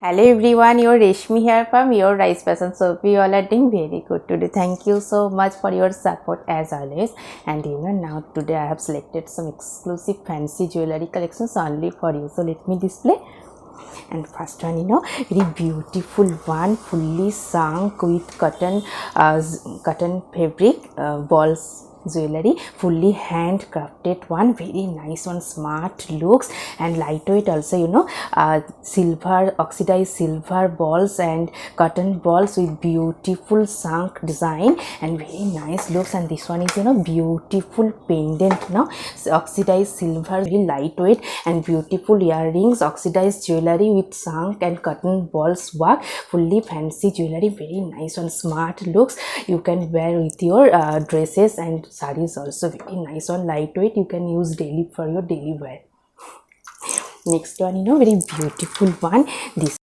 Hello everyone, your Reshmi here from your Rice Passion. So we all are doing very good today. Thank you so much for your support as always. And now today I have selected some exclusive fancy jewelry collections only for you. So let me display. And first one, very beautiful one, fully sunk with cotton fabric balls jewelry, fully handcrafted one, very nice one, smart looks and lightweight also. Silver, oxidized silver balls and cotton balls with beautiful sunk design and very nice looks. And this one is beautiful pendant, oxidized silver, very lightweight and beautiful earrings, oxidized jewelry with sunk and cotton balls work, fully fancy jewelry, very nice one, smart looks. You can wear with your dresses and sarees also, very nice one, lightweight, you can use daily for your daily wear. Next one, very beautiful one, this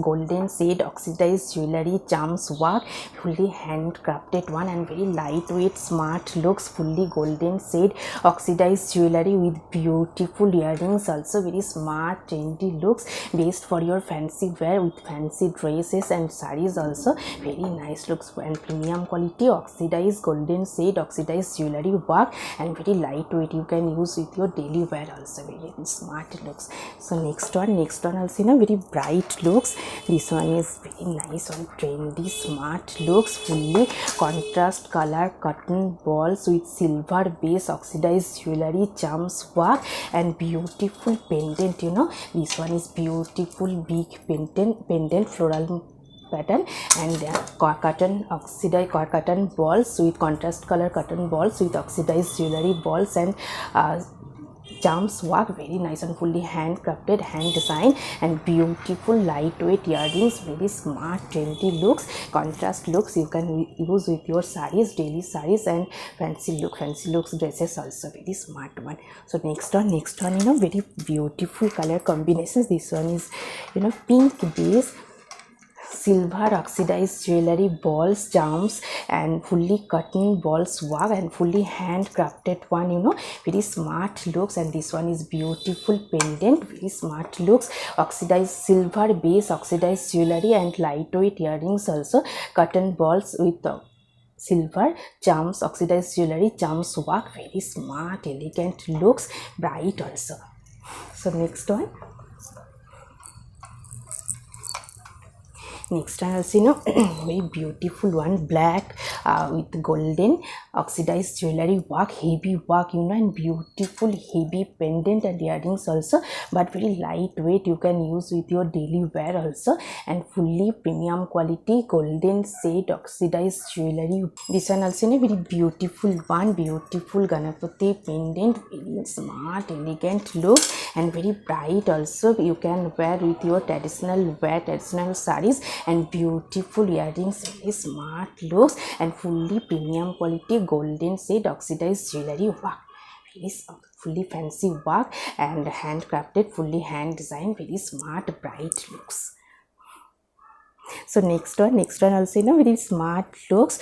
golden shade oxidized jewelry charms work, fully handcrafted one and very lightweight, smart looks, fully golden shade oxidized jewelry with beautiful earrings, also very smart trendy looks, best for your fancy wear with fancy dresses and sarees also, very nice looks and premium quality oxidized golden shade oxidized jewelry work and very lightweight, you can use with your daily wear also, very smart looks. So next one also very bright looks. This one is very nice one, trendy smart looks, fully contrast color cotton balls with silver base oxidized jewelry charms work and beautiful pendant. This one is beautiful big pendant floral pattern and cotton balls with contrast color cotton balls with oxidized jewelry balls and charms work, very nice and fully handcrafted, hand design and beautiful lightweight earrings, very smart trendy looks, contrast looks, you can use with your sarees, daily sarees and fancy looks dresses also, very smart one. So next one very beautiful color combinations. This one is pink base silver oxidized jewelry balls charms and fully cotton balls work and fully handcrafted one, very smart looks. And this one is beautiful pendant, very smart looks, oxidized silver base oxidized jewelry and lightweight earrings also, cotton balls with silver charms oxidized jewelry charms work, very smart elegant looks, bright also. So next one also very beautiful one, black with golden oxidized jewelry work, heavy work, and beautiful heavy pendant and earrings also, but very lightweight, you can use with your daily wear also, and fully premium quality golden shade oxidized jewelry. This one also very beautiful one, beautiful Ganapati pendant, very smart elegant look and very bright also, you can wear with your traditional sarees and beautiful earrings, very smart looks and fully premium quality golden shade oxidized jewelry work, very fully fancy work and handcrafted, fully hand designed, very smart bright looks. So next one also very smart looks,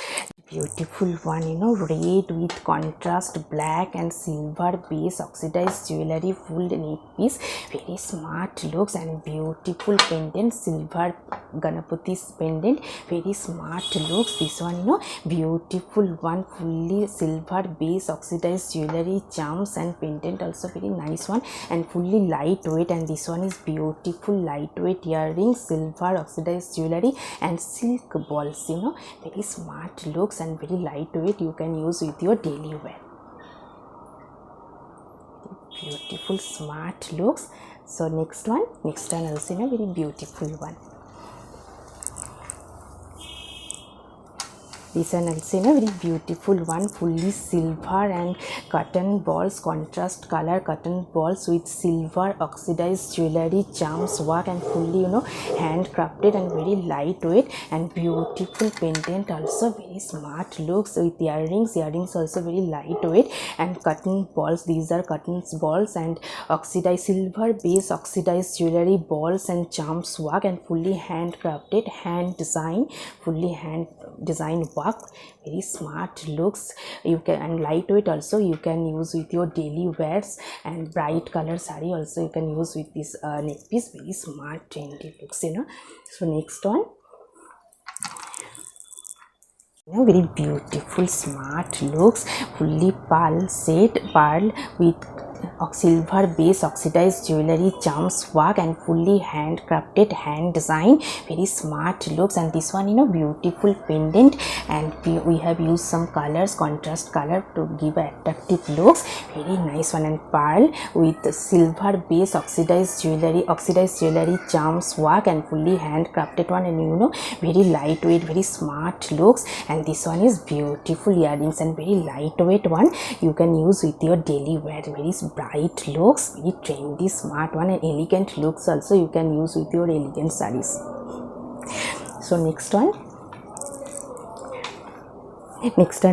beautiful one, red with contrast black and silver base oxidized jewelry, full neck piece, very smart looks and beautiful pendant, silver Ganapati's pendant, very smart looks. This one beautiful one, fully silver base oxidized jewelry charms and pendant also, very nice one and fully lightweight. And this one is beautiful lightweight earrings, silver oxidized jewelry and silk balls, very smart looks and very lightweight, you can use with your daily wear, beautiful smart looks. So next one also very beautiful one. This one also very beautiful one, fully silver and cotton balls, contrast color cotton balls with silver oxidized jewelry charms work and fully handcrafted and very lightweight and beautiful pendant also, very smart looks with earrings also very lightweight and cotton balls, these are cotton balls and oxidized silver base oxidized jewelry balls and charms work and fully handcrafted, hand design, fully hand design work, very smart looks. You can, and lightweight also you can use with your daily wears, and bright color saree also you can use with this neck piece. Very smart trendy looks, you know. So next one, very beautiful smart looks, fully pearl set, pearl with silver base oxidized jewelry, charms work, and fully handcrafted, hand design. Very smart looks. And this one, you know, beautiful pendant, and we have used some colors, contrast color, to give attractive looks. Very nice one. And pearl with silver base oxidized jewelry, charms work, and fully handcrafted one. And you know, very lightweight, very smart looks. And this one is beautiful earrings, and very lightweight one you can use with your daily wear. Very bright looks, very trendy smart one, and elegant looks also you can use with your elegant sarees. So next one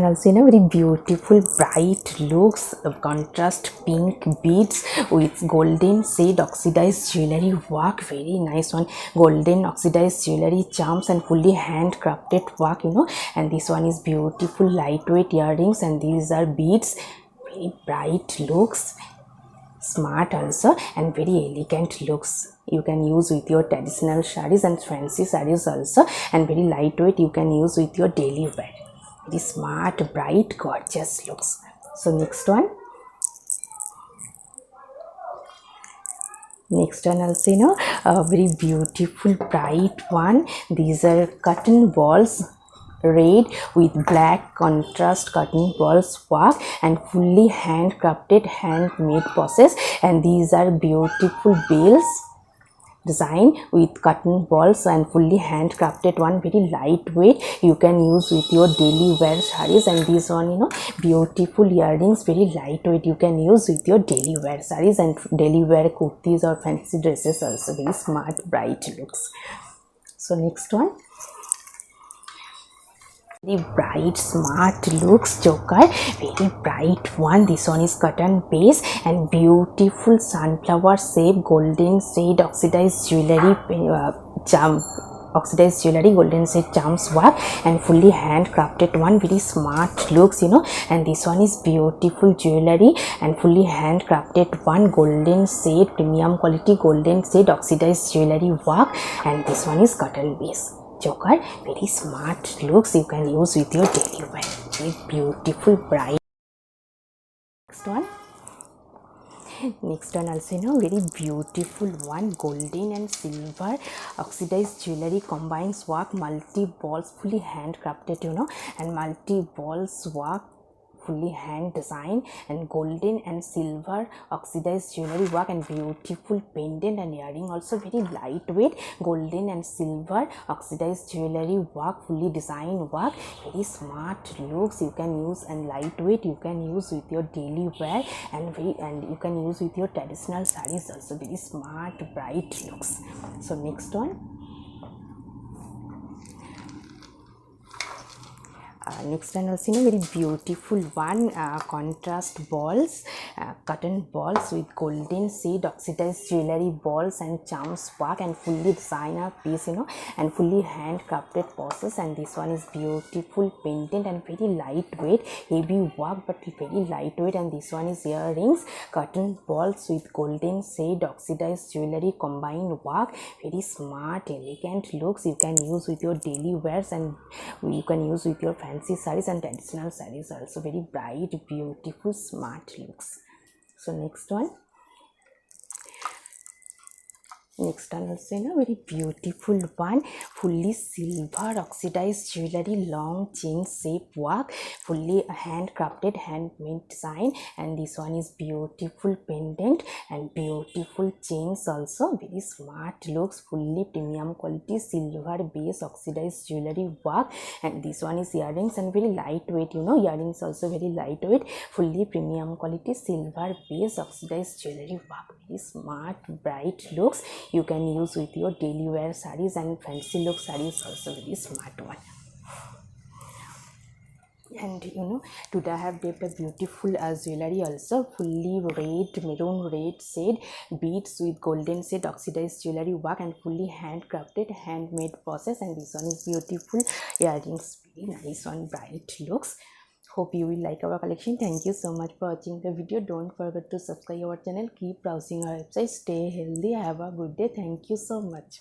also, you know, very beautiful bright looks, contrast pink beads with golden shade oxidized jewelry work. Very nice one, golden oxidized jewelry, charms, and fully handcrafted work, you know. And this one is beautiful lightweight earrings, and these are beads. Very bright looks, smart also, and very elegant looks. You can use with your traditional sarees and fancy sarees also, and very lightweight you can use with your daily wear. Very smart, bright, gorgeous looks. So next one also, you know, a very beautiful bright one. These are cotton balls, red with black contrast cotton balls work, and fully handcrafted, handmade process. And these are beautiful bells design with cotton balls and fully handcrafted one. Very lightweight you can use with your daily wear sarees. And this one, you know, beautiful earrings, very lightweight you can use with your daily wear sarees and daily wear kurtis or fancy dresses also. Very smart, bright looks. So next one, very bright smart looks choker, very bright one. This one is cotton base and beautiful sunflower shape golden shade oxidized jewelry, golden shade charms work, and fully handcrafted one. Very smart looks, you know. And this one is beautiful jewelry and fully handcrafted one, golden shade premium quality golden shade oxidized jewelry work. And this one is cotton base choker. Very smart looks you can use with your daily wear. Very beautiful bright. Next one also, you know, very beautiful one, golden and silver oxidized jewelry combines work, multi balls, fully handcrafted, you know, and multi balls work, fully hand design, and golden and silver oxidized jewelry work, and beautiful pendant and earring also. Very lightweight golden and silver oxidized jewelry work, fully design work. Very smart looks you can use, and lightweight you can use with your daily wear, and you can use with your traditional sarees also. Very smart, bright looks. So next one, next one also, you know, very beautiful one, contrast balls, cotton balls with golden shade oxidized jewelry balls and charms work, and fully designer piece, you know, and fully handcrafted process. And this one is beautiful pendant and very lightweight, heavy work but very lightweight. And this one is earrings, cotton balls with golden shade oxidized jewelry combined work. Very smart, elegant looks you can use with your daily wears, and you can use with your fancy sarees and traditional sarees also. Very bright, beautiful, smart looks. So next one also, you know, very beautiful one, fully silver oxidized jewelry, long chain shape work, fully handcrafted, handmade design. And this one is beautiful pendant and beautiful chains also. Very smart looks, fully premium quality silver base oxidized jewelry work. And this one is earrings, and very lightweight, you know, earrings also very lightweight, fully premium quality silver base oxidized jewelry work. Very smart, bright looks you can use with your daily wear sarees and fancy look sarees also. Very smart one. And today I have dipped a beautiful jewelry also, fully red, maroon red shade, beads with golden shade oxidized jewelry work, and fully handcrafted, handmade process. And this one is beautiful earrings, very nice one, bright looks. Hope you will like our collection. Thank you so much for watching the video. Don't forget to subscribe our channel. Keep browsing our website. Stay healthy. Have a good day. Thank you so much.